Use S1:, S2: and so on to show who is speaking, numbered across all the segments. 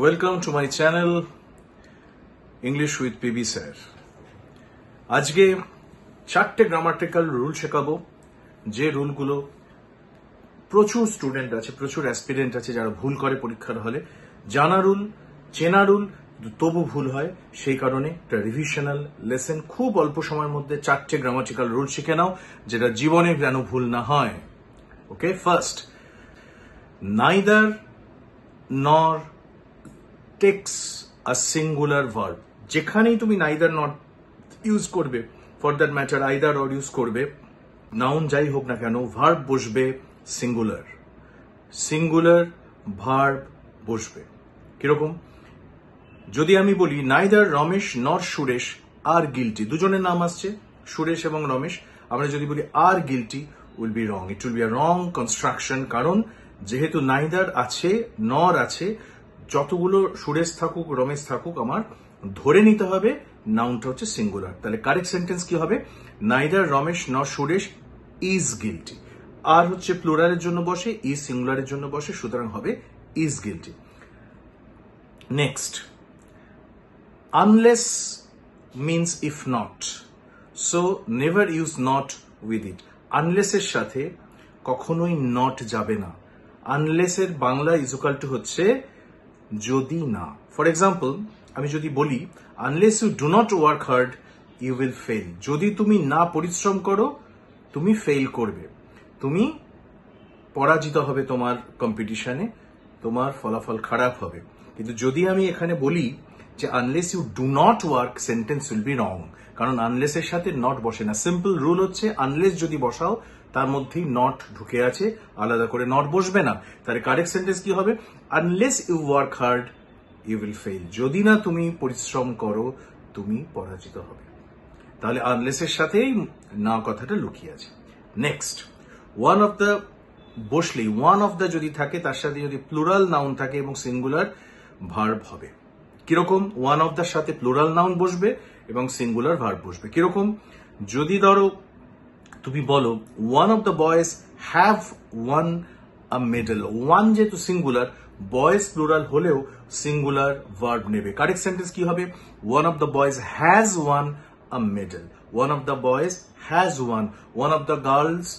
S1: Welcome to my channel English with PB sir. আজকে 4টে grammatical rule শেখাবো, যে রুলগুলো প্রচুর স্টুডেন্ট আছে, প্রচুর অ্যাসপিরেন্ট আছে যারা ভুল করে পরীক্ষার হলে। জানা রুল, চেনা রুল, তবু ভুল হয়। সেই কারণে একটা রিভিশনাল লেসন, খুব অল্প সময়ের মধ্যে 4টে গ্রামাটিক্যাল রুল শিখে নাও, যেটা জীবনে যেন ভুল না হয়। Okay, first, neither nor takes a singular verb. যেখানেই তুমি নাইদার নট ইউজ করবে, for that matter either or use করবে, নাউন যাই হোক না কেন, ভার্ব বসবে সিঙ্গুলার। সিঙ্গুলার ভার্ব বসবে। কিরকম? যদি আমি বলি নাইদার রমেশ নর সুরেশ আর গিলটি, দুজনের নাম আসছে সুরেশ এবং রমেশ, আমরা যদি বলি আর guilty, will be wrong. It will be a wrong construction, কারণ যেহেতু নাইদার আছে, নর আছে, যতগুলো সুরেশ থাকুক রমেশ থাকুক আমার ধরে নিতে হবে নাউনটা হচ্ছে সিঙ্গুলার। তাহলে কারেক্ট সেন্টেন্স কি হবে? নাইদার রমেশ নর সুরেশ ইজ গিলটি। আর হচ্ছে প্লুরালের জন্য বসে, ইজ সিঙ্গুলারের জন্য বসে, সুতরাং হবে is guilty. Next, unless means if not, so never use not with it. আনলেসের সাথে কখনোই নট যাবে না। আনলেসের বাংলা ইজুকাল টু হচ্ছে যদি না। ফর এক্সাম্পল, আমি যদি বলি unless you do not work hard you will fail. যদি তুমি না পরিশ্রম করো তুমি ফেল করবে, তুমি পরাজিত হবে, তোমার কম্পিটিশনে তোমার ফলাফল খারাপ হবে। কিন্তু যদি আমি এখানে বলি যে unless you do not work, sentence will be wrong, কারণ আনলেসের সাথে নট বসে না। সিম্পল রুল হচ্ছে আনলেস যদি বসাও তার মধ্যেই নট ঢুকে আছে, আলাদা করে নট বসবে না। তাহলে কারেক্ট সেন্টেন্স কি হবে? Unless you work hard you will fail. যদি না তুমি পরিশ্রম করো তুমি পরাজিত হবে। তাহলে আনলেসের সাথেই না কথাটা লুকিয়ে আছে। নেক্সট, ওয়ান অফ দ্য বসলেই, ওয়ান অফ দ্য যদি থাকে তার সাথে যদি প্লুরাল নাউন থাকে এবং সিঙ্গুলার ভার্ব হবে। কিরকম? ওয়ান অফ দ্য সাথে প্লুরাল নাউন বসবে এবং সিঙ্গুলার ভার্ব বসবে। কিরকম? যদি ধরো তুমি বলো one of the boys have one a medal, one যেহেতু সিঙ্গুলার, বয়েজ প্লুরাল হলেও সিঙ্গুলার ভার্ব নেবে। কারেক্ট সেন্টেন্স কি হবে? One of the boys has one a medal, one of the boys has one of the girls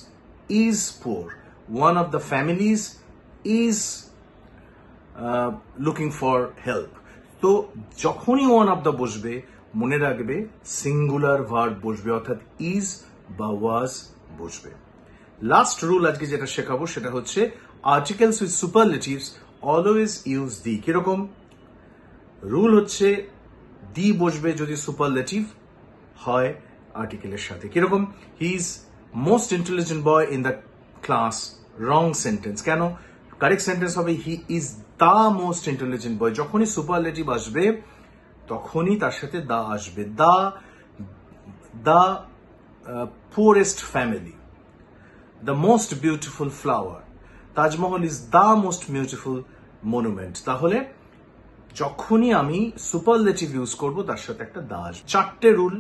S1: is poor, one of the families is looking for help. তো যখনই one of the বসবে মনে রাখবে singular verb বসবে, অর্থাৎ is বা ওয়াজ বসবে। Last rule আজকে যেটা শেখাবো সেটা হচ্ছে articles with সুপারলেটিভস always use the. কিরকম? রুল হচ্ছে দি বসবে যদি সুপারলেটিভ হয় আর্টিকেলের সাথে। কিরকম? He is most intelligent boy in the class, wrong sentence. কেন? কারেক্ট সেন্টেন্স হবে he is the most intelligent বয়। যখনই সুপারলেটিভ আসবে তখনই তার সাথে দা আসবে। The poorest family, the most beautiful flower, Taj Mahal is the most beautiful monument। তাহলে যখনই আমি সুপারলেটিভ ইউজ করব তার সাথে একটা দা আসবে। 4টে রুল,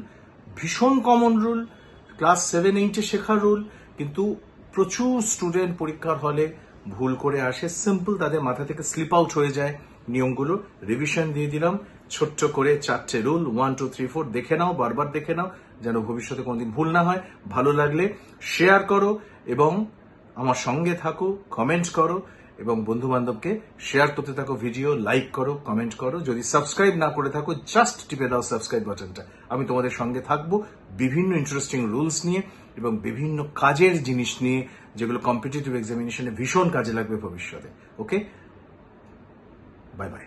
S1: ভীষণ কমন রুল, ক্লাস 7-8 শেখার রুল, কিন্তু প্রচুর স্টুডেন্ট পরীক্ষার হলে ভুল করে আসে। সিম্পল তাদের মাথা থেকে স্লিপ আউট হয়ে যায় নিয়মগুলো। রিভিশন দিয়ে দিলাম ছোট্ট করে 4টে রুল, 1 2 3 4 দেখে নাও, বারবার দেখে নাও, যেন ভবিষ্যতে কোনোদিন ভুল না হয়। ভালো লাগলে শেয়ার করো এবং আমার সঙ্গে থাকো, কমেন্ট করো এবং বন্ধু বান্ধবকে শেয়ার করতে থাকো ভিডিও, লাইক করো, কমেন্ট করো। যদি সাবস্ক্রাইব না করে থাকো জাস্ট টিপে দাও সাবস্ক্রাইব বাটনটা। আমি তোমাদের সঙ্গে থাকবো বিভিন্ন ইন্টারেস্টিং রুলস নিয়ে এবং বিভিন্ন কাজের জিনিস নিয়ে, যেগুলো কম্পিটিটিভ এক্সামিনেশনে ভীষণ কাজে লাগবে ভবিষ্যতে। ওকে, বাই বাই।